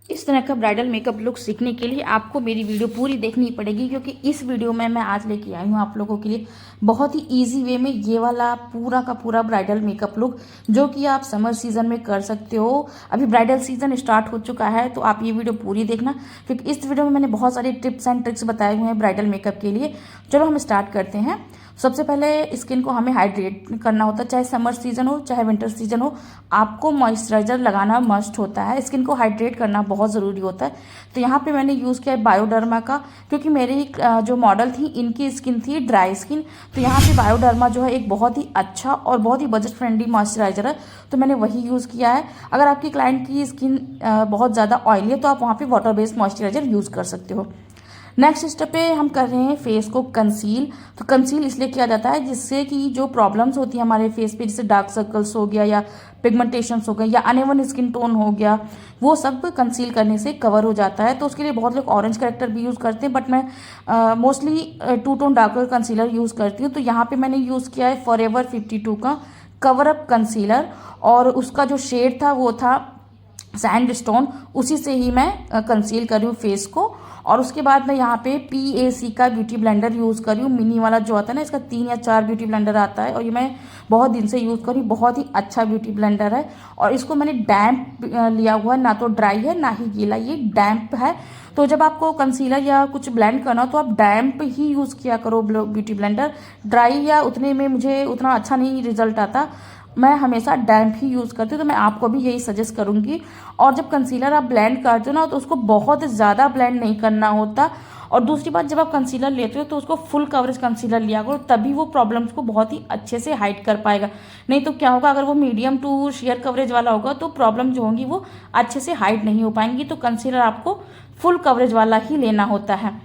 इस तरह का ब्राइडल मेकअप लुक सीखने के लिए आपको मेरी वीडियो पूरी देखनी पड़ेगी, क्योंकि इस वीडियो में मैं आज लेके आई हूँ आप लोगों के लिए बहुत ही इजी वे में ये वाला पूरा का पूरा ब्राइडल मेकअप लुक, जो कि आप समर सीजन में कर सकते हो। अभी ब्राइडल सीजन स्टार्ट हो चुका है, तो आप ये वीडियो पूरी देखना, क्योंकि इस वीडियो में मैंने बहुत सारे टिप्स एंड ट्रिक्स बताए हुए हैं ब्राइडल मेकअप के लिए। चलो हम स्टार्ट करते हैं। सबसे पहले स्किन को हमें हाइड्रेट करना होता है, चाहे समर सीजन हो चाहे विंटर सीजन हो, आपको मॉइस्चराइजर लगाना मस्ट होता है। स्किन को हाइड्रेट करना बहुत ज़रूरी होता है। तो यहाँ पे मैंने यूज़ किया है बायोडर्मा का, क्योंकि मेरी जो मॉडल थी इनकी स्किन थी ड्राई स्किन। तो यहाँ पे बायोडर्मा जो है एक बहुत ही अच्छा और बहुत ही बजट फ्रेंडली मॉइस्चराइजर है, तो मैंने वही यूज़ किया है। अगर आपकी क्लाइंट की स्किन बहुत ज़्यादा ऑयली है तो आप वहाँ पर वाटर बेस्ड मॉइस्चराइजर यूज़ कर सकते हो। नेक्स्ट स्टेप पे हम कर रहे हैं फेस को कंसील। तो कंसील इसलिए किया जाता है जिससे कि जो प्रॉब्लम्स होती है हमारे फेस पे, जैसे डार्क सर्कल्स हो गया या पिगमेंटेशंस हो गए या अनइवन स्किन टोन हो गया, वो सब कंसील करने से कवर हो जाता है। तो उसके लिए बहुत लोग ऑरेंज करेक्टर भी यूज़ करते हैं, बट मैं mostly two tone darker concealer use करती हूँ। तो यहाँ पे मैंने यूज़ किया है फॉरएवर 52 का कवर अप कंसीलर, और उसका जो शेड था वो था सैंडस्टोन। उसी से ही मैं कंसील कर रही हूँ फेस को। और उसके बाद मैं यहाँ पे PAC का ब्यूटी ब्लेंडर यूज़ कर रही हूँ, मिनी वाला जो आता है ना, इसका 3 या 4 ब्यूटी ब्लेंडर आता है, और ये मैं बहुत दिन से यूज़ कर रही हूँ। बहुत ही अच्छा ब्यूटी ब्लेंडर है, और इसको मैंने डैम्प लिया हुआ है, ना तो ड्राई है ना ही गीला, ये डैम्प है। तो जब आपको कंसीलर या कुछ ब्लेंड करना हो तो आप डैम्प ही यूज़ किया करो ब्यूटी ब्लेंडर। ड्राई या उतने में मुझे उतना अच्छा नहीं रिजल्ट आता, मैं हमेशा डैम्प ही यूज़ करती हूँ। तो मैं आपको भी यही सजेस्ट करूँगी। और जब कंसीलर आप ब्लेंड करते हो ना, तो उसको बहुत ज़्यादा ब्लेंड नहीं करना होता। और दूसरी बात, जब आप कंसीलर लेते हो तो उसको फुल कवरेज कंसीलर लिया करो, तभी वो प्रॉब्लम्स को बहुत ही अच्छे से हाइड कर पाएगा। नहीं तो क्या होगा, अगर वो मीडियम टू शेयर कवरेज वाला होगा तो प्रॉब्लम जो होंगी वो अच्छे से हाइड नहीं हो पाएंगी। तो कंसीलर आपको फुल कवरेज वाला ही लेना होता है।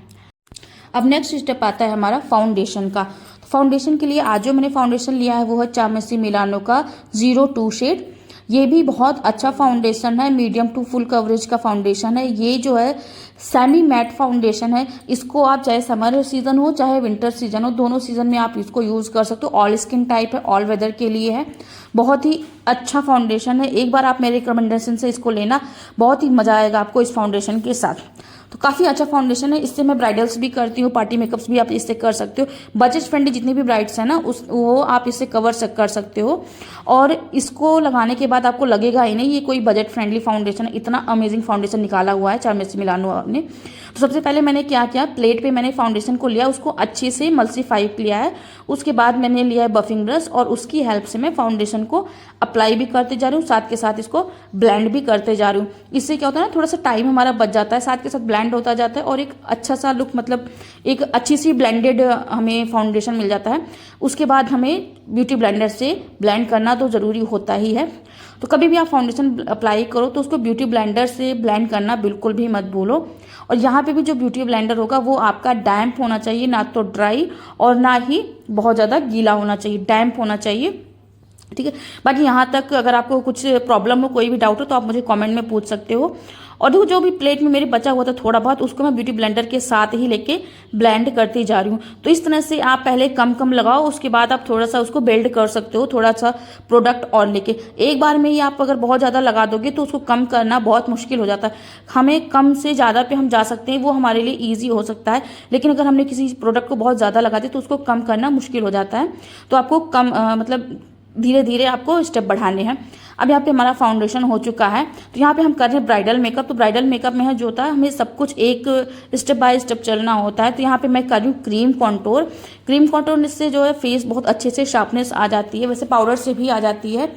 अब नेक्स्ट स्टेप आता है हमारा फाउंडेशन का। फाउंडेशन के लिए आज जो मैंने फाउंडेशन लिया है वो है चामेसी मिलानो का 02 शेड। ये भी बहुत अच्छा फाउंडेशन है, मीडियम टू फुल कवरेज का फाउंडेशन है। ये जो है सेमी मैट फाउंडेशन है। इसको आप चाहे समर सीजन हो चाहे विंटर सीजन हो, दोनों सीजन में आप इसको यूज कर सकते हो। ऑल स्किन टाइप है, ऑल वेदर के लिए है। बहुत ही अच्छा फाउंडेशन है, एक बार आप मेरे रिकमेंडेशन से इसको लेना, बहुत ही मजा आएगा आपको इस फाउंडेशन के साथ। तो काफ़ी अच्छा फाउंडेशन है, इससे मैं ब्राइडल्स भी करती हूँ, पार्टी मेकअप्स भी आप इससे कर सकते हो। बजट फ्रेंडली जितनी भी ब्राइड्स हैं ना वो आप इससे कर सकते हो। और इसको लगाने के बाद आपको लगेगा ही नहीं ये कोई बजट फ्रेंडली फाउंडेशन है, इतना अमेजिंग फाउंडेशन निकाला हुआ है चामेसी मिलानो ने। तो सबसे पहले मैंने क्या किया, प्लेट पे मैंने फाउंडेशन को लिया, उसको अच्छे से मल्सीफाई किया है। उसके बाद मैंने लिया है बफिंग ब्रश, और उसकी हेल्प से मैं फाउंडेशन को अप्लाई भी करते जा रही हूँ, साथ के साथ इसको ब्लेंड भी करते जा रही हूँ। इससे क्या होता है ना, थोड़ा सा टाइम हमारा बच जाता है, साथ के साथ ब्लेंड होता जाता है, और एक अच्छा सा लुक, मतलब एक अच्छी सी ब्लेंडेड हमें फाउंडेशन मिल जाता है। उसके बाद हमें ब्यूटी ब्लेंडर से ब्लेंड करना तो ज़रूरी होता ही है। तो कभी भी आप फाउंडेशन अप्लाई करो तो उसको ब्यूटी ब्लेंडर से ब्लेंड करना बिल्कुल भी मत भूलो। और यहाँ पे भी जो ब्यूटी ब्लेंडर होगा वो आपका डैम्प होना चाहिए, ना तो ड्राई और ना ही बहुत ज़्यादा गीला होना चाहिए, डैम्प होना चाहिए। ठीक है, बाकी यहाँ तक अगर आपको कुछ प्रॉब्लम हो, कोई भी डाउट हो, तो आप मुझे कमेंट में पूछ सकते हो। और देखो, जो भी प्लेट में मेरे बचा हुआ था थोड़ा बहुत, उसको मैं ब्यूटी ब्लेंडर के साथ ही लेके ब्लेंड करती जा रही हूँ। तो इस तरह से आप पहले कम कम लगाओ, उसके बाद आप थोड़ा सा उसको बिल्ड कर सकते हो, थोड़ा सा प्रोडक्ट और लेके। एक बार में ही आप अगर बहुत ज़्यादा लगा दोगे तो उसको कम करना बहुत मुश्किल हो जाता है। हमें कम से ज़्यादा पे हम जा सकते हैं, वो हमारे लिए ईजी हो सकता है, लेकिन अगर हमने किसी प्रोडक्ट को बहुत ज़्यादा लगा दिया तो उसको कम करना मुश्किल हो जाता है। तो आपको कम मतलब धीरे धीरे आपको स्टेप बढ़ाने हैं। अब यहाँ पे हमारा फाउंडेशन हो चुका है, तो यहाँ पे हम कर रहे हैं ब्राइडल मेकअप। तो ब्राइडल मेकअप में है जो होता है, हमें सब कुछ एक स्टेप बाय स्टेप चलना होता है। तो यहाँ पे मैं कर रही हूँ क्रीम कॉन्टोर। क्रीम कॉन्टोर से जो है फेस बहुत अच्छे से शार्पनेस आ जाती है, वैसे पाउडर से भी आ जाती है।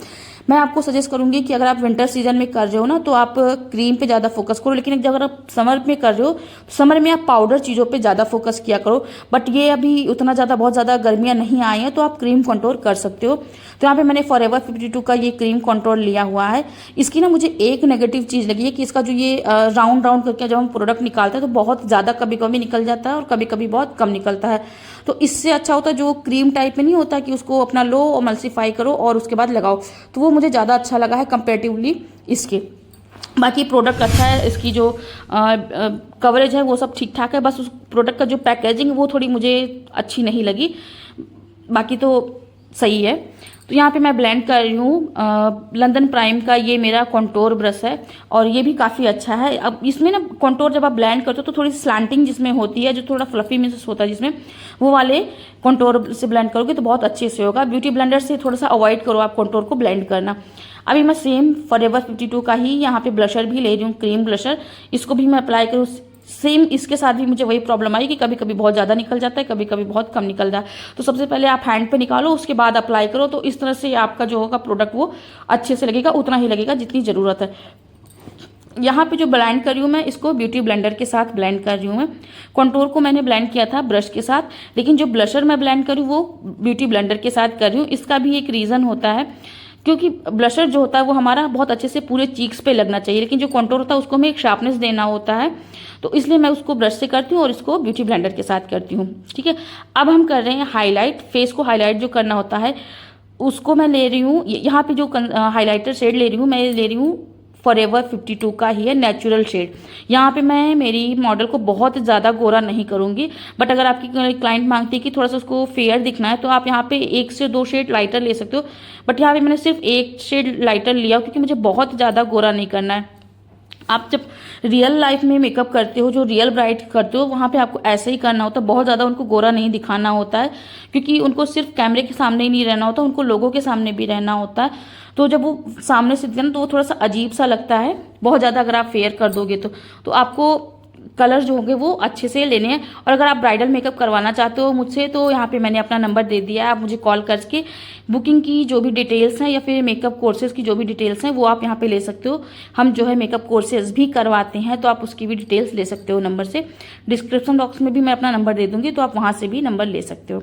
मैं आपको सजेस्ट करूंगी कि अगर आप विंटर सीजन में कर रहे हो ना तो आप क्रीम पे ज़्यादा फोकस करो, लेकिन अगर आप समर में कर रहे हो तो समर में आप पाउडर चीज़ों पे ज़्यादा फोकस किया करो। बट ये अभी उतना ज़्यादा बहुत ज़्यादा गर्मियाँ नहीं आई हैं, तो आप क्रीम कंटूर कर सकते हो। तो यहाँ पे मैंने फॉरएवर 52 का ये क्रीम कंटूर लिया हुआ है। इसकी ना मुझे एक नेगेटिव चीज़ लगी है कि इसका जो ये राउंड राउंड करके जब हम प्रोडक्ट निकालते हैं तो बहुत ज़्यादा कभी कभी निकल जाता है और कभी कभी बहुत कम निकलता है। तो इससे अच्छा होता है जो क्रीम टाइप में नहीं होता कि उसको अपना लो और मल्सीफाई करो और उसके बाद लगाओ, तो वो मुझे ज़्यादा अच्छा लगा है कंपेरेटिवली इसके। बाकी प्रोडक्ट अच्छा है, इसकी जो कवरेज है वो सब ठीक ठाक है, बस उस प्रोडक्ट का जो पैकेजिंग वो थोड़ी मुझे अच्छी नहीं लगी, बाकी तो सही है। तो यहाँ पे मैं ब्लेंड कर रही हूँ लंदन प्राइम का ये मेरा कॉन्टोर ब्रश है और ये भी काफ़ी अच्छा है। अब इसमें ना कॉन्टोर जब आप ब्लेंड करते हो तो थोड़ी स्लैंटिंग जिसमें होती है, जो थोड़ा फ्लफी में होता है जिसमें, वो वाले कॉन्टोर से ब्लेंड करोगे तो बहुत अच्छे से होगा। ब्यूटी ब्लेंडर से थोड़ा सा अवॉइड करो आप कॉन्टोर को ब्लेंड करना। अभी मैं सेम फॉरएवर 52 का ही यहाँ पे ब्लशर भी ले रही हूँ, क्रीम ब्लशर। इसको भी मैं अप्लाई करूँ। सेम इसके साथ भी मुझे वही प्रॉब्लम आई कि कभी कभी बहुत ज़्यादा निकल जाता है, कभी कभी बहुत कम निकल जाता है। तो सबसे पहले आप हैंड पे निकालो, उसके बाद अप्लाई करो, तो इस तरह से आपका जो होगा प्रोडक्ट वो अच्छे से लगेगा, उतना ही लगेगा जितनी ज़रूरत है। यहाँ पे जो ब्लेंड कर रही हूँ मैं, इसको ब्यूटी ब्लेंडर के साथ ब्लेंड कर रही हूँ मैं। कॉन्टोर को मैंने ब्लेंड किया था ब्रश के साथ, लेकिन जो ब्लशर मैं ब्लेंड कर रही हूँ वो ब्यूटी ब्लेंडर के साथ कर रही हूँ। इसका भी एक रीज़न होता है, क्योंकि ब्लशर जो होता है वो हमारा बहुत अच्छे से पूरे चीक्स पे लगना चाहिए, लेकिन जो कॉन्टोर होता है उसको हमें एक शार्पनेस देना होता है, तो इसलिए मैं उसको ब्रश से करती हूँ और इसको ब्यूटी ब्लेंडर के साथ करती हूँ। ठीक है, अब हम कर रहे हैं हाईलाइट। फेस को हाईलाइट जो करना होता है उसको मैं ले रही हूँ, यहाँ पे जो हाईलाइटर शेड ले रही हूँ, मैं ले रही हूँ फॉरएवर 52 का ही है नेचुरल शेड। यहाँ पे मैं मेरी मॉडल को बहुत ज़्यादा गोरा नहीं करूँगी, बट अगर आपकी क्लाइंट मांगती है कि थोड़ा सा उसको फेयर दिखना है तो आप यहाँ पे 1 से 2 शेड लाइटर ले सकते हो, बट यहाँ पे मैंने सिर्फ 1 शेड लाइटर लिया क्योंकि मुझे बहुत ज़्यादा गोरा नहीं करना है। आप जब रियल लाइफ में मेकअप करते हो, जो रियल ब्राइड करते हो, वहाँ पे आपको ऐसे ही करना होता है, बहुत ज़्यादा उनको गोरा नहीं दिखाना होता है, क्योंकि उनको सिर्फ कैमरे के सामने ही नहीं रहना होता, उनको लोगों के सामने भी रहना होता है। तो जब वो सामने से दिखना तो वो थोड़ा सा अजीब सा लगता है बहुत ज़्यादा अगर आप फेयर कर दोगे तो आपको कलर जो होंगे वो अच्छे से लेने हैं। और अगर आप ब्राइडल मेकअप करवाना चाहते हो मुझसे तो यहाँ पे मैंने अपना नंबर दे दिया है, आप मुझे कॉल करके बुकिंग की जो भी डिटेल्स हैं या फिर मेकअप कोर्सेज की जो भी डिटेल्स हैं वो आप यहाँ पे ले सकते हो। हम जो है मेकअप कोर्सेज भी करवाते हैं, तो आप उसकी भी डिटेल्स ले सकते हो नंबर से। डिस्क्रिप्शन बॉक्स में भी मैं अपना नंबर दे दूँगी, तो आप वहाँ से भी नंबर ले सकते हो।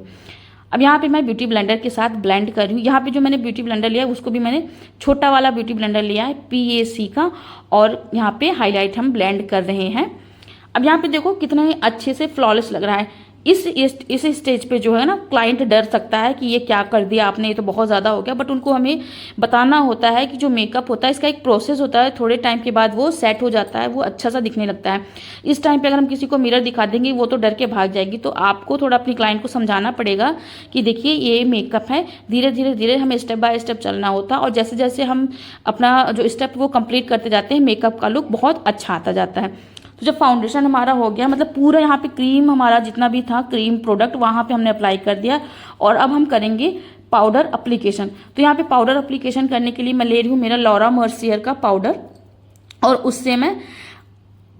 अब यहाँ पे मैं ब्यूटी ब्लेंडर के साथ ब्लेंड कर रही हूँ। यहाँ पे जो मैंने ब्यूटी ब्लेंडर लिया है उसको भी मैंने छोटा वाला ब्यूटी ब्लेंडर लिया है PAC का, और यहाँ पे हाईलाइट हम ब्लेंड कर रहे हैं। अब यहाँ पे देखो कितना अच्छे से फ्लॉलेस लग रहा है। इस स्टेज पे जो है ना, क्लाइंट डर सकता है कि ये क्या कर दिया आपने, ये तो बहुत ज़्यादा हो गया, बट उनको हमें बताना होता है कि जो मेकअप होता है इसका एक प्रोसेस होता है, थोड़े टाइम के बाद वो सेट हो जाता है, वो अच्छा सा दिखने लगता है। इस टाइम पे अगर हम किसी को मिरर दिखा देंगे वो तो डर के भाग जाएगी, तो आपको थोड़ा अपनी क्लाइंट को समझाना पड़ेगा कि देखिए ये मेकअप है, धीरे धीरे हमें स्टेप बाय स्टेप चलना होता है, और जैसे जैसे हम अपना जो स्टेप वो कंप्लीट करते जाते हैं मेकअप का लुक बहुत अच्छा आता जाता है। तो जब फाउंडेशन हमारा हो गया, मतलब पूरा यहाँ पे क्रीम हमारा जितना भी था क्रीम प्रोडक्ट वहाँ पे हमने अप्लाई कर दिया, और अब हम करेंगे पाउडर अप्लीकेशन। तो यहाँ पे पाउडर अप्लीकेशन करने के लिए मैं ले रही हूँ मेरा लॉरा मर्सियर का पाउडर, और उससे मैं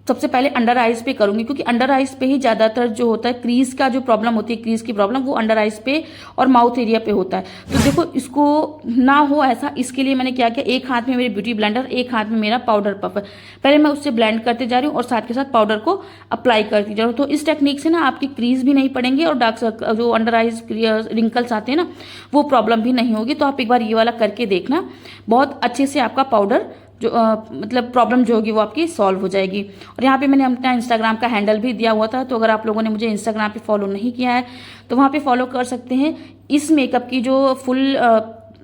सबसे पहले अंडर आइज पे करूंगी, क्योंकि अंडर आइज पे ही ज़्यादातर जो होता है क्रीज का जो प्रॉब्लम होती है, क्रीज की प्रॉब्लम वो अंडर आइज पे और माउथ एरिया पे होता है। तो देखो इसको ना हो ऐसा, इसके लिए मैंने क्या किया, एक हाथ में मेरी ब्यूटी ब्लेंडर, एक हाथ में मेरा पाउडर पफ है। पहले मैं उससे ब्लेंड करते जा रही हूँ और साथ के साथ पाउडर को अप्लाई करती जा रही हूँ। तो इस टेक्निक से ना आपकी क्रीज भी नहीं पड़ेंगे और डार्क सर्कल जो अंडर आइज रिंकल्स आते हैं ना, वो प्रॉब्लम भी नहीं होगी। तो आप एक बार ये वाला करके देखना, बहुत अच्छे से आपका पाउडर जो मतलब प्रॉब्लम जो होगी वो आपकी सॉल्व हो जाएगी। और यहाँ पे मैंने अपना इंस्टाग्राम का हैंडल भी दिया हुआ था, तो अगर आप लोगों ने मुझे इंस्टाग्राम पे फॉलो नहीं किया है तो वहाँ पे फॉलो कर सकते हैं। इस मेकअप की जो फुल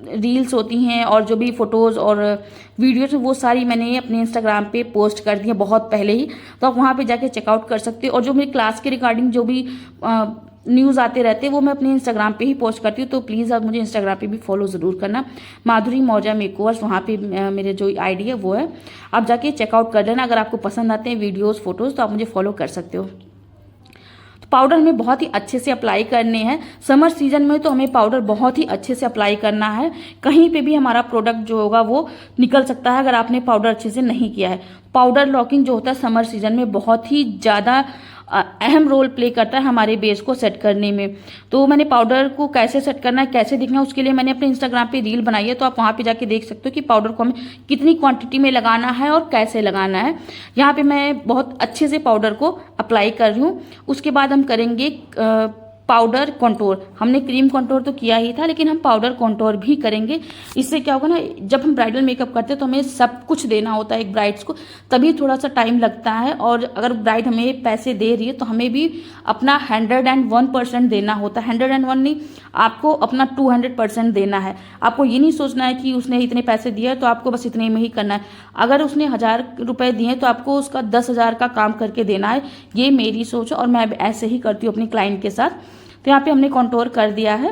रील्स होती हैं और जो भी फोटोज़ और वीडियोज वो सारी मैंने अपने इंस्टाग्राम पे पोस्ट कर दी है बहुत पहले ही, तो आप वहाँ पे जाके चेकआउट कर सकते हो। और जो मेरी क्लास के रिगार्डिंग जो भी न्यूज़ आते रहते हैं वो मैं अपने इंस्टाग्राम पे ही पोस्ट करती हूँ, तो प्लीज़ आप मुझे इंस्टाग्राम पे भी फॉलो ज़रूर करना, माधुरी मौर्या मेकओवर्स, वहाँ पे मेरे जो आईडी है वो है, आप जाके चेकआउट कर लेना। अगर आपको पसंद आते हैं वीडियोज़ फोटोज़ तो आप मुझे फॉलो कर सकते हो। तो पाउडर हमें बहुत ही अच्छे से अप्लाई करने हैं। समर सीजन में तो हमें पाउडर बहुत ही अच्छे से अप्लाई करना है, कहीं पे भी हमारा प्रोडक्ट जो होगा वो निकल सकता है अगर आपने पाउडर अच्छे से नहीं किया है। पाउडर लॉकिंग जो होता है समर सीजन में बहुत ही ज़्यादा अहम रोल प्ले करता है हमारे बेस को सेट करने में। तो मैंने पाउडर को कैसे सेट करना है, कैसे दिखना है, उसके लिए मैंने अपने इंस्टाग्राम पे रील बनाई है, तो आप वहाँ पे जाके देख सकते हो कि पाउडर को हमें कितनी क्वांटिटी में लगाना है और कैसे लगाना है। यहाँ पे मैं बहुत अच्छे से पाउडर को अप्लाई कर रही हूँ। उसके बाद हम करेंगे पाउडर कंटूर। हमने क्रीम कंटूर तो किया ही था, लेकिन हम पाउडर कंटूर भी करेंगे। इससे क्या होगा ना, जब हम ब्राइडल मेकअप करते हैं तो हमें सब कुछ देना होता है एक ब्राइड्स को, तभी थोड़ा सा टाइम लगता है। और अगर ब्राइड हमें पैसे दे रही है तो हमें भी अपना 101% देना होता है। 101 नहीं, आपको अपना 200% देना है। आपको ये नहीं सोचना है कि उसने इतने पैसे दिए तो आपको बस इतने में ही करना है। अगर उसने 1000 रुपये दिए तो आपको उसका 10,000 का काम करके देना है। ये मेरी सोच है और मैं ऐसे ही करती हूँ अपनी क्लाइंट के साथ। तो यहाँ पे हमने कंटूर कर दिया है।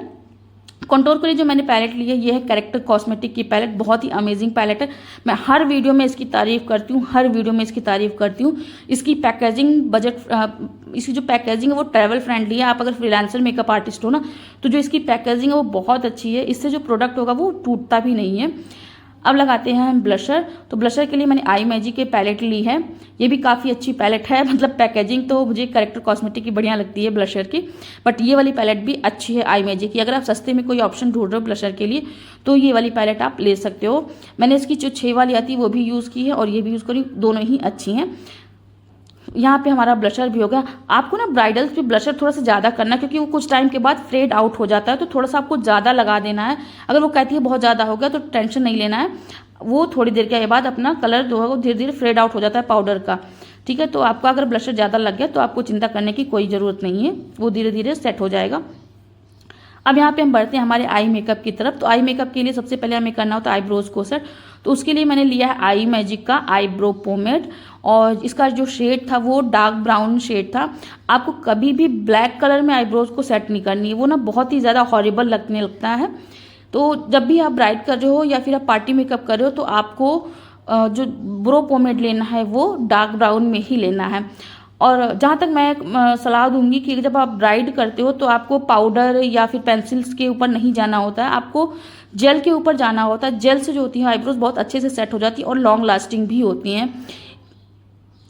कंटूर के लिए जो मैंने पैलेट ली है ये है कैरेक्टर कॉस्मेटिक की पैलेट। बहुत ही अमेजिंग पैलेट है। मैं हर वीडियो में इसकी तारीफ करती हूँ, हर वीडियो में इसकी तारीफ करती हूँ। इसकी पैकेजिंग इसकी जो पैकेजिंग है वो ट्रैवल फ्रेंडली है। आप अगर फ्रीलांसर मेकअप आर्टिस्ट हो ना, तो जो इसकी पैकेजिंग है वो बहुत अच्छी है। इससे जो प्रोडक्ट होगा वो टूटता भी नहीं है। अब लगाते हैं हम ब्लशर। तो ब्लशर के लिए मैंने आई मैजिक की पैलेट ली है। ये भी काफ़ी अच्छी पैलेट है। मतलब पैकेजिंग तो मुझे कैरेक्टर कॉस्मेटिक की बढ़िया लगती है ब्लशर की, बट ये वाली पैलेट भी अच्छी है आई मैजिक की। अगर आप सस्ते में कोई ऑप्शन ढूंढ रहे हो ब्लशर के लिए तो ये वाली पैलेट आप ले सकते हो। मैंने इसकी जो 6 वाली आती है वो भी यूज़ की है और ये भी यूज़ करी, दोनों ही अच्छी हैं। यहाँ पे हमारा ब्लशर भी हो गया। आपको ना ब्राइडल्स पे ब्लशर थोड़ा सा ज़्यादा करना है, क्योंकि वो कुछ टाइम के बाद फेड आउट हो जाता है, तो थोड़ा सा आपको ज़्यादा लगा देना है। अगर वो कहती है बहुत ज़्यादा हो गया तो टेंशन नहीं लेना है, वो थोड़ी देर के बाद अपना कलर जो है वो धीरे धीरे फेड आउट हो जाता है पाउडर का। ठीक है, तो आपका अगर ब्लशर ज़्यादा लग गया तो आपको चिंता करने की कोई ज़रूरत नहीं है, वो धीरे धीरे सेट हो जाएगा। अब यहाँ पे हम बढ़ते हैं हमारे आई मेकअप की तरफ। तो आई मेकअप के लिए सबसे पहले हमें करना होता है आईब्रोज को सेट। तो उसके लिए मैंने लिया है आई मैजिक का आईब्रो पोमेड, और इसका जो शेड था वो डार्क ब्राउन शेड था। आपको कभी भी ब्लैक कलर में आईब्रोज को सेट नहीं करनी है, वो ना बहुत ही ज़्यादा हॉरिबल लगने लगता है। तो जब भी आप ब्राइड कर रहे हो या फिर आप पार्टी मेकअप कर रहे हो तो आपको जो ब्रो पोमेड लेना है वो डार्क ब्राउन में ही लेना है। और जहाँ तक मैं सलाह दूंगी कि जब आप ब्राइड करते हो तो आपको पाउडर या फिर पेंसिल्स के ऊपर नहीं जाना होता है, आपको जेल के ऊपर जाना होता है। जेल से जो होती है आईब्रोज बहुत अच्छे से सेट हो जाती है और लॉन्ग लास्टिंग भी होती हैं।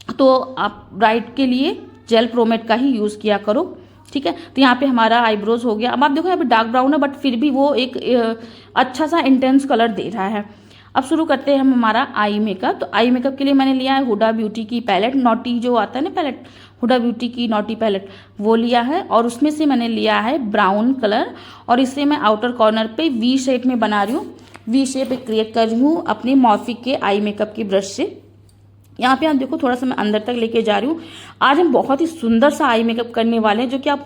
तो आप ब्राइड के लिए जेल प्रोमेड का ही यूज़ किया करो। ठीक है, तो यहाँ पे हमारा आईब्रोज हो गया। अब आप देखो यहाँ पे डार्क ब्राउन है बट फिर भी वो एक अच्छा सा इंटेंस कलर दे रहा है। अब शुरू करते हैं हम हमारा आई मेकअप। तो आई मेकअप के लिए मैंने लिया है हुडा ब्यूटी की पैलेट, नॉटी जो आता है ना पैलेट, हुडा ब्यूटी की नॉटी पैलेट वो लिया है। और उसमें से मैंने लिया है ब्राउन कलर, और इससे मैं आउटर कॉर्नर पे वी शेप में बना रही हूँ, वी शेप क्रिएट कर रही हूँ अपनी मॉर्फी के आई मेकअप की ब्रश से। यहाँ पे आप देखो थोड़ा सा मैं अंदर तक लेके जा रही हूँ। आज हम बहुत ही सुंदर सा आई मेकअप करने वाले हैं, जो कि आप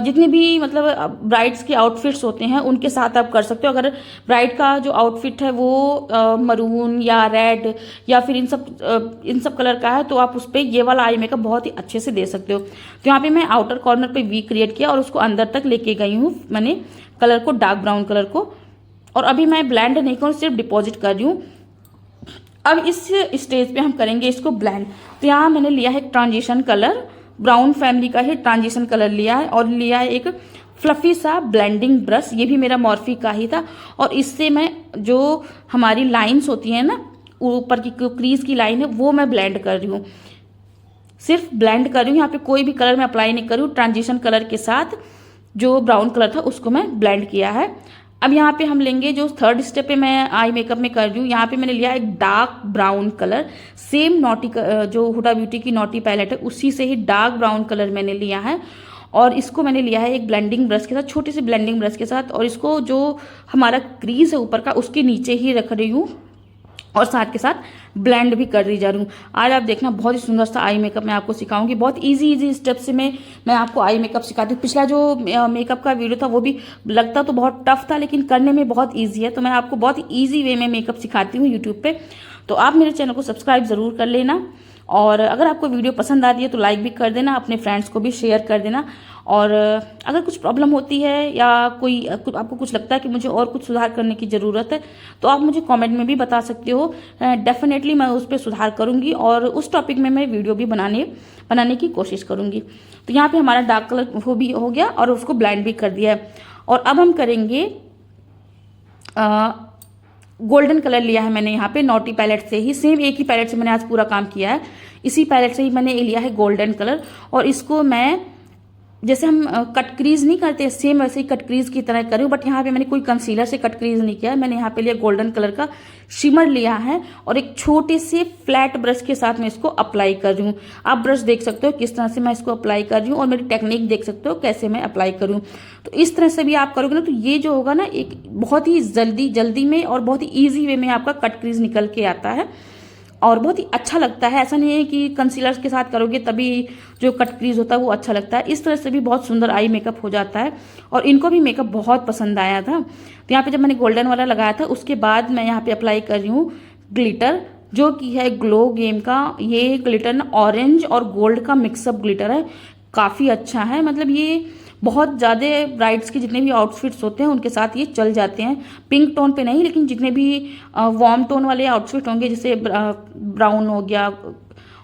जितने भी मतलब ब्राइड्स के आउटफिट्स होते हैं उनके साथ आप कर सकते हो। अगर ब्राइड का जो आउटफिट है वो मरून या रेड या फिर इन सब कलर का है तो आप उस पर ये वाला आई मेकअप बहुत ही अच्छे से दे सकते हो। तो यहाँ पे मैं आउटर कॉर्नर पे वी क्रिएट किया और उसको अंदर तक लेके गई हूँ मैंने कलर को, डार्क ब्राउन कलर को। और अभी मैं ब्लेंड नहीं करूँ, सिर्फ डिपॉजिट कर रही हूँ। अब इस स्टेज पे हम करेंगे इसको ब्लेंड। तो यहाँ मैंने लिया है ट्रांजिशन कलर, ब्राउन फैमिली का ही ट्रांजिशन कलर लिया है, और लिया है एक फ्लफी सा ब्लेंडिंग ब्रश, ये भी मेरा मॉर्फी का ही था। और इससे मैं जो हमारी लाइंस होती हैं ना, ऊपर की क्रीज की लाइन है वो मैं ब्लेंड कर रही हूँ, सिर्फ ब्लेंड कर रही हूँ। यहाँ पे कोई भी कलर मैं अप्लाई नहीं कर रही हूँ। ट्रांजिशन कलर के साथ जो ब्राउन कलर था उसको मैं ब्लेंड किया है। अब यहाँ पे हम लेंगे जो थर्ड स्टेप पे मैं आई मेकअप में कर रही हूँ, यहाँ पे मैंने लिया एक dark brown colour, same naughty जो हुडा ब्यूटी की नॉटी पैलेट है उसी से ही डार्क ब्राउन कलर मैंने लिया है। और इसको मैंने लिया है एक ब्लेंडिंग ब्रश के साथ, छोटी सी ब्लेंडिंग ब्रश के साथ, और इसको जो हमारा क्रीज है ऊपर का उसके नीचे ही रख रही हूँ और साथ के साथ ब्लेंड भी कर रही जा रही हूँ। आज आप देखना बहुत ही सुंदर सा आई मेकअप मैं आपको सिखाऊंगी। बहुत इजी स्टेप से मैं आपको आई मेकअप सिखाती हूँ। पिछला जो मेकअप का वीडियो था वो भी लगता तो बहुत टफ था लेकिन करने में बहुत ईजी है। तो मैं आपको बहुत ईजी वे में मेकअप सिखाती हूँ यूट्यूब पे। तो आप मेरे चैनल को सब्सक्राइब ज़रूर कर लेना, और अगर आपको वीडियो पसंद आती है तो लाइक भी कर देना, अपने फ्रेंड्स को भी शेयर कर देना। और अगर कुछ प्रॉब्लम होती है या आपको कुछ लगता है कि मुझे और कुछ सुधार करने की ज़रूरत है तो आप मुझे कमेंट में भी बता सकते हो। डेफिनेटली मैं उस पर सुधार करूँगी और उस टॉपिक में मैं वीडियो भी बनाने की कोशिश करूँगी। तो यहाँ पे हमारा डार्क कलर वो भी हो गया और उसको ब्लेंड भी कर दिया है। और अब हम करेंगे गोल्डन कलर लिया है मैंने यहाँ पे नॉटी पैलेट से ही, सेम एक ही पैलेट से मैंने आज पूरा काम किया है। इसी पैलेट से ही मैंने लिया है गोल्डन कलर, और इसको मैं जैसे हम कट क्रीज नहीं करते सेम वैसे ही कट क्रीज की तरह करूँ, बट यहाँ पे मैंने कोई कंसीलर से कट क्रीज नहीं किया है। मैंने यहाँ पे लिया गोल्डन कलर का शिमर लिया है और एक छोटे से फ्लैट ब्रश के साथ मैं इसको अप्लाई कर रही हूँ। आप ब्रश देख सकते हो किस तरह से मैं इसको अप्लाई कर रही हूँ और मेरी टेक्निक देख सकते हो कैसे मैं अप्लाई करूँ। तो इस तरह से भी आप करोगे ना तो ये जो होगा ना एक बहुत ही जल्दी में और बहुत ही ईजी वे में आपका कट क्रीज निकल के आता है और बहुत ही अच्छा लगता है। ऐसा नहीं है कि कंसीलर के साथ करोगे तभी जो कट क्रीज होता है वो अच्छा लगता है, इस तरह से भी बहुत सुंदर आई मेकअप हो जाता है। और इनको भी मेकअप बहुत पसंद आया था। तो यहाँ पे जब मैंने गोल्डन वाला लगाया था उसके बाद मैं यहाँ पे अप्लाई कर रही हूँ ग्लिटर, जो कि है ग्लो गेम का। ये ग्लिटर ना ऑरेंज और गोल्ड का मिक्सअप ग्लिटर है, काफ़ी अच्छा है। मतलब ये बहुत ज़्यादा ब्राइड्स के जितने भी आउटफिट्स होते हैं उनके साथ ये चल जाते हैं। पिंक टोन पे नहीं, लेकिन जितने भी वार्म टोन वाले आउटफिट होंगे, जैसे ब्राउन हो गया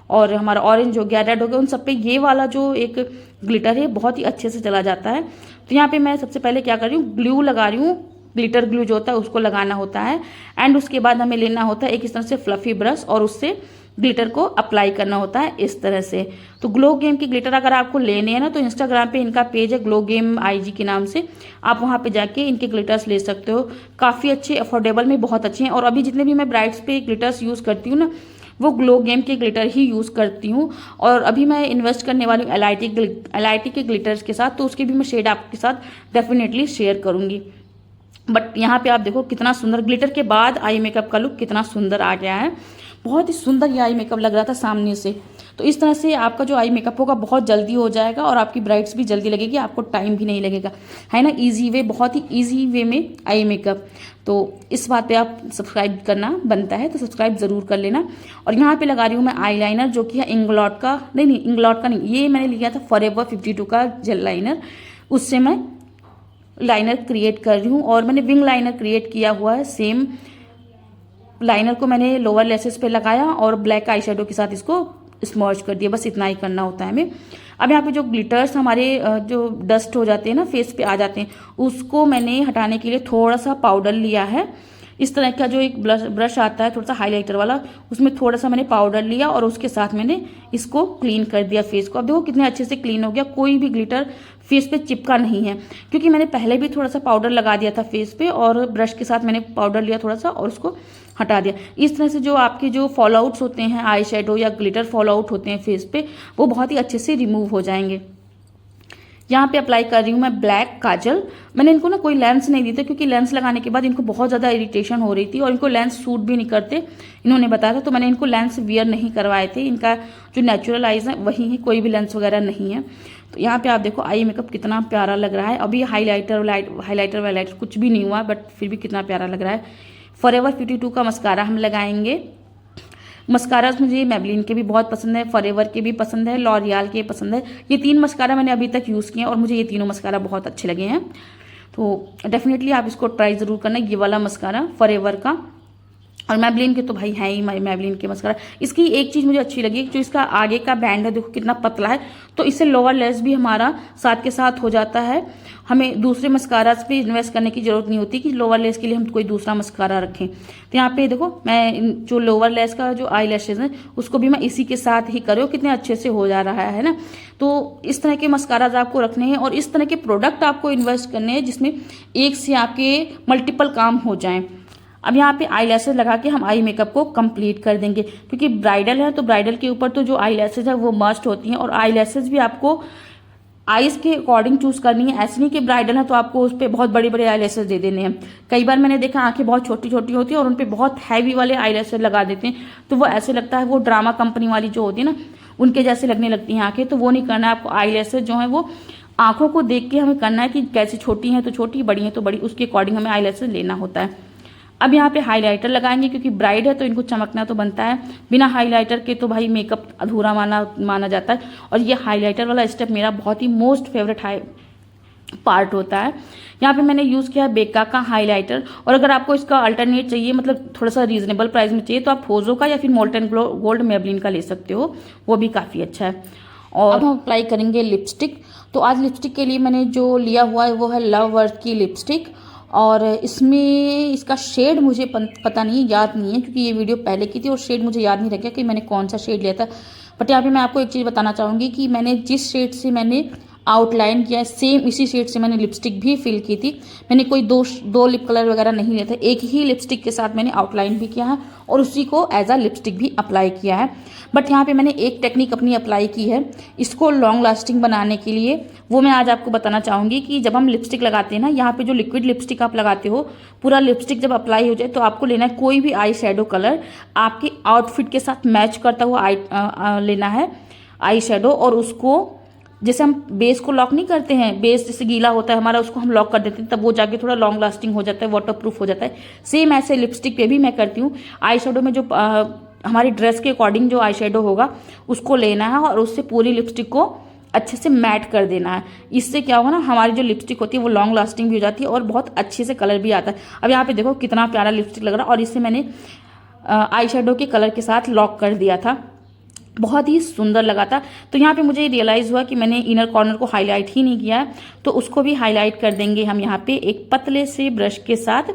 और हमारा ऑरेंज हो गया, रेड हो गया, उन सब पे ये वाला जो एक ग्लिटर है बहुत ही अच्छे से चला जाता है। तो यहाँ पे मैं सबसे पहले क्या कर रही हूँ, ग्लू लगा रही हूँ। ग्लिटर ग्लू जो होता है उसको लगाना होता है एंड उसके बाद हमें लेना होता है एक इस तरह से फ्लफी ब्रश और उससे ग्लिटर को अप्लाई करना होता है इस तरह से। तो ग्लो गेम की ग्लिटर अगर आपको लेने हैं ना, तो इंस्टाग्राम पे इनका पेज है ग्लो गेम IG के नाम से, आप वहाँ पे जाके इनके ग्लिटर्स ले सकते हो। काफ़ी अच्छे, अफोर्डेबल में बहुत अच्छे हैं। और अभी जितने भी मैं ब्राइड्स पे ग्लिटर्स यूज़ करती हूँ ना, वो ग्लो गेम के ग्लिटर ही यूज़ करती हूँ। और अभी मैं इन्वेस्ट करने वाली हूँ LIT के ग्लिटर्स के साथ, तो उसके भी मैं शेड आपके साथ डेफिनेटली शेयर करूँगी। बट यहाँ पे आप देखो कितना सुंदर ग्लिटर के बाद आई मेकअप का लुक कितना सुंदर आ गया है। बहुत ही सुंदर ये आई मेकअप लग रहा था सामने से। तो इस तरह से आपका जो आई मेकअप होगा बहुत जल्दी हो जाएगा और आपकी ब्राइड्स भी जल्दी लगेगी, आपको टाइम भी नहीं लगेगा, है ना। इजी वे, बहुत ही इजी वे में आई मेकअप। तो इस बात पे आप सब्सक्राइब करना बनता है, तो सब्सक्राइब ज़रूर कर लेना। और यहाँ पे लगा रही हूँ मैं आई लाइनर, जो कि है इंग्लॉट का, नहीं इंग्लॉट का नहीं, ये मैंने लिया था फॉरएवर 52 का जेल लाइनर, उससे मैं लाइनर क्रिएट कर रही हूँ। और मैंने विंग लाइनर क्रिएट किया हुआ है। सेम लाइनर को मैंने लोअर लेसेस पे लगाया और ब्लैक आई शेडो के साथ इसको स्मर्ज कर दिया। बस इतना ही करना होता है हमें। अब यहाँ पे जो ग्लिटर्स हमारे जो डस्ट हो जाते हैं ना, फेस पे आ जाते हैं, उसको मैंने हटाने के लिए थोड़ा सा पाउडर लिया है। इस तरह का जो एक ब्रश आता है थोड़ा सा हाइलाइटर वाला, उसमें थोड़ा सा मैंने पाउडर लिया और उसके साथ मैंने इसको क्लीन कर दिया फेस को। अब देखो कितने अच्छे से क्लीन हो गया, कोई भी ग्लिटर फेस पे चिपका नहीं है, क्योंकि मैंने पहले भी थोड़ा सा पाउडर लगा दिया था फेस पे और ब्रश के साथ मैंने पाउडर लिया थोड़ा सा और उसको हटा दिया। इस तरह से जो आपके जो फॉल आउट्स होते हैं, आई शेडो या ग्लिटर फॉल आउट होते हैं फेस पे, वो बहुत ही अच्छे से रिमूव हो जाएंगे। यहाँ पे अप्लाई कर रही हूँ मैं ब्लैक काजल। मैंने इनको ना कोई लेंस नहीं दी थी, क्योंकि लेंस लगाने के बाद इनको बहुत ज़्यादा इरिटेशन हो रही थी और इनको लेंस सूट भी नहीं करते, इन्होंने बताया था। तो मैंने इनको लेंस वियर नहीं करवाए थे। इनका जो नेचुरल आईज है वही है, कोई भी लेंस वगैरह नहीं है। तो यहाँ पे आप देखो आई मेकअप कितना प्यारा लग रहा है। अभी हाईलाइटर कुछ भी नहीं हुआ, बट फिर भी कितना प्यारा लग रहा है। फॉरएवर 52 का मस्कारा हम लगाएंगे। मस्कारास मुझे मैबलिन के भी बहुत पसंद है, फॉरएवर के भी पसंद है, लॉरियल के पसंद है। ये 3 मस्कारा मैंने अभी तक यूज़ किए हैं और मुझे ये तीनों मस्कारा बहुत अच्छे लगे हैं। तो डेफिनेटली आप इसको ट्राई ज़रूर करना, ये वाला मस्कारा फॉरएवर का। और मैबलिन के तो भाई है ही मैबलिन के मस्कारा। इसकी एक चीज़ मुझे अच्छी लगी, जो इसका आगे का बैंड है देखो कितना पतला है, तो इससे लोअर लेस भी हमारा साथ के साथ हो जाता है। हमें दूसरे मस्कारा पे इन्वेस्ट करने की जरूरत नहीं होती कि लोअर लेस के लिए हम कोई दूसरा मस्कारा रखें। तो यहाँ पे देखो मैं जो लोअर लेस का जो आई लैशेज है उसको भी मैं इसी के साथ ही कर रही हूँ, कितने अच्छे से हो जा रहा है ना। तो इस तरह के मस्काराज आपको रखने हैं और इस तरह के प्रोडक्ट आपको इन्वेस्ट करने हैं जिसमें एक से आपके मल्टीपल काम हो जाएं। अब यहाँ पे आई लैशेज लगा के हम आई मेकअप को कंप्लीट कर देंगे, क्योंकि ब्राइडल है तो ब्राइडल के ऊपर तो जो आई लैशेज है वो मस्ट होती हैं। और आई लैशेज भी आपको आईज के अकॉर्डिंग चूज करनी है। ऐसे नहीं कि ब्राइडल है तो आपको उस पर बहुत बड़े बड़े आई लैशेज दे देने हैं। कई बार मैंने देखा आंखें बहुत छोटी छोटी होती है और उन पर बहुत हैवी वाले आई लैशेज लगा देते हैं, तो वो ऐसे लगता है वो ड्रामा कंपनी वाली जो होती है ना, उनके जैसे लगने लगती हैं आंखें। तो वो नहीं करना है आपको। आई लैशेज जो है वो आंखों को देख के हमें करना है कि कैसी छोटी हैं तो छोटी, बड़ी हैं तो बड़ी, उसके अकॉर्डिंग हमें आई लैशेज लेना होता है। अब यहाँ पे हाइलाइटर लगाएंगे, क्योंकि ब्राइड है तो इनको चमकना तो बनता है। बिना हाइलाइटर के तो भाई मेकअप अधूरा माना जाता है। और ये हाइलाइटर वाला स्टेप मेरा बहुत ही मोस्ट फेवरेट पार्ट होता है। यहाँ पे मैंने यूज़ किया है बेका का हाइलाइटर। और अगर आपको इसका अल्टरनेट चाहिए, मतलब थोड़ा सा रीजनेबल प्राइस में चाहिए, तो आप फोजो का या फिर मोल्टन गोल्ड मैबलिन का ले सकते हो, वो भी काफ़ी अच्छा है। और अब हम अप्लाई करेंगे लिपस्टिक। तो आज लिपस्टिक के लिए मैंने जो लिया हुआ है वो है लव वर्थ की लिपस्टिक। और इसमें इसका शेड मुझे पता नहीं, याद नहीं है, क्योंकि ये वीडियो पहले की थी और शेड मुझे याद नहीं रह गया कि मैंने कौन सा शेड लिया था। बट यहाँ पे मैं आपको एक चीज़ बताना चाहूँगी कि मैंने जिस शेड से मैंने आउटलाइन किया है, सेम इसी शेड से मैंने लिपस्टिक भी फिल की थी। मैंने कोई दो लिप कलर वगैरह नहीं लिया था, एक ही लिपस्टिक के साथ मैंने आउटलाइन भी किया है और उसी को एज अ लिपस्टिक भी अप्लाई किया है। बट यहाँ पे मैंने एक टेक्निक अपनी अप्लाई की है इसको लॉन्ग लास्टिंग बनाने के लिए, वो मैं आज आपको बताना चाहूँगी। कि जब हम लिपस्टिक लगाते हैं ना, यहाँ पे जो लिक्विड लिपस्टिक आप लगाते हो, पूरा लिपस्टिक जब अप्लाई हो जाए तो आपको लेना है कोई भी आई शेडो कलर आपके आउटफिट के साथ मैच करता हुआ लेना है आई शेडो। और उसको जैसे हम बेस को लॉक नहीं करते हैं, बेस जैसे गीला होता है हमारा, उसको हम लॉक कर देते हैं, तब वो जाके थोड़ा लॉन्ग लास्टिंग हो जाता है, वाटर प्रूफ हो जाता है। सेम ऐसे लिपस्टिक पे भी मैं करती हूँ। आई शेडो में जो हमारी ड्रेस के अकॉर्डिंग जो आई शेडो होगा उसको लेना है और उससे पूरी लिपस्टिक को अच्छे से मैट कर देना है। इससे क्या होगा ना, हमारी जो लिपस्टिक होती है वो लॉन्ग लास्टिंग भी हो जाती है और बहुत अच्छे से कलर भी आता है। अब यहाँ पे देखो कितना प्यारा लिपस्टिक लग रहा है, और इसे मैंने आई शेडो के कलर के साथ लॉक कर दिया था, बहुत ही सुंदर लगा था। तो यहाँ पे मुझे रियलाइज़ हुआ कि मैंने इनर कॉर्नर को हाईलाइट ही नहीं किया है, तो उसको भी हाईलाइट कर देंगे हम यहाँ पे एक पतले से ब्रश के साथ।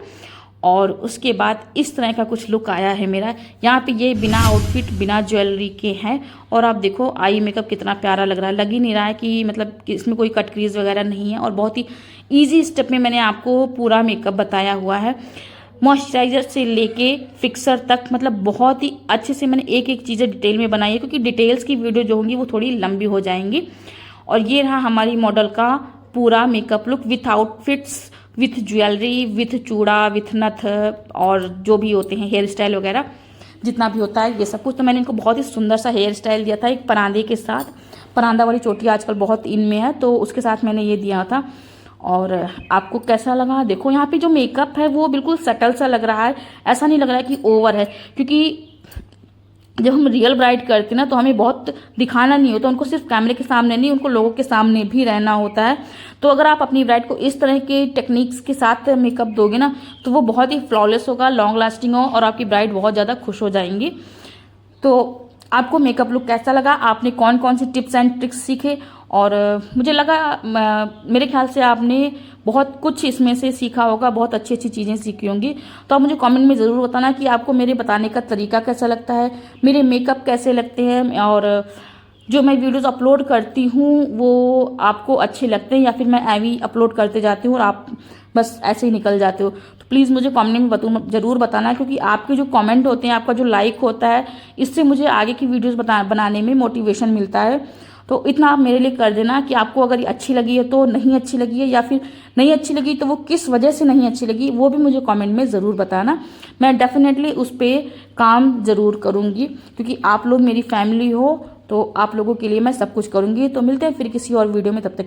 और उसके बाद इस तरह का कुछ लुक आया है मेरा। यहाँ पे ये बिना आउटफिट बिना ज्वेलरी के हैं, और आप देखो आई मेकअप कितना प्यारा लग रहा है। लग ही नहीं रहा है कि मतलब कि इसमें कोई कट क्रीज वगैरह नहीं है, और बहुत ही ईजी स्टेप में मैंने आपको पूरा मेकअप बताया हुआ है, मॉइस्चराइजर से लेके फिक्सर तक। मतलब बहुत ही अच्छे से मैंने एक एक चीज़ें डिटेल में बनाई है, क्योंकि डिटेल्स की वीडियो जो होंगी वो थोड़ी लंबी हो जाएंगी। और ये रहा हमारी मॉडल का पूरा makeup look, with outfits, with jewellery, with चूड़ा, विथ नथ, और जो भी होते हैं हेयर स्टाइल वगैरह जितना भी होता है ये सब कुछ। तो मैंने इनको बहुत ही सुंदर सा हेयर स्टाइल दिया था, एक परांदे के साथ। परांदा वाली चोटी आजकल बहुत इन में है, तो उसके साथ मैंने ये दिया था। और आपको कैसा लगा? देखो यहाँ पे जो मेकअप है वो बिल्कुल सटल सा लग रहा है, ऐसा नहीं लग रहा है कि ओवर है, क्योंकि जब हम रियल ब्राइड करते हैं ना तो हमें बहुत दिखाना नहीं होता, उनको सिर्फ कैमरे के सामने नहीं, उनको लोगों के सामने भी रहना होता है। तो अगर आप अपनी ब्राइड को इस तरह के टेक्निक्स के साथ मेकअप दोगे ना तो वो बहुत ही फ्लॉलेस होगा, लॉन्ग लास्टिंग हो, और आपकी ब्राइड बहुत ज़्यादा खुश हो जाएंगी। तो आपको मेकअप लुक कैसा लगा? आपने कौन कौन से टिप्स एंड ट्रिक्स सीखे? और मुझे लगा मेरे ख्याल से आपने बहुत कुछ इसमें से सीखा होगा, बहुत अच्छी अच्छी चीज़ें सीखी होंगी। तो आप मुझे कमेंट में ज़रूर बताना कि आपको मेरे बताने का तरीका कैसा लगता है, मेरे मेकअप कैसे लगते हैं, और जो मैं वीडियोस अपलोड करती हूँ वो आपको अच्छे लगते हैं, या फिर मैं ऐवी अपलोड करते जाती हूँ और आप बस ऐसे ही निकल जाते हो। तो प्लीज़ मुझे कमेंट में ज़रूर बताना, क्योंकि आपके जो कमेंट होते हैं, आपका जो लाइक होता है, इससे मुझे आगे की वीडियोस बनाने में मोटिवेशन मिलता है। तो इतना आप मेरे लिए कर देना कि आपको अगर ये अच्छी लगी है तो नहीं अच्छी लगी है, या फिर नहीं अच्छी लगी तो वो किस वजह से नहीं अच्छी लगी, वो भी मुझे कमेंट में ज़रूर बताना। मैं डेफिनेटली उस पर काम ज़रूर करूँगी, क्योंकि आप लोग मेरी फैमिली हो, तो आप लोगों के लिए मैं सब कुछ करूँगी। तो मिलते हैं फिर किसी और वीडियो में, तब तक के लिए।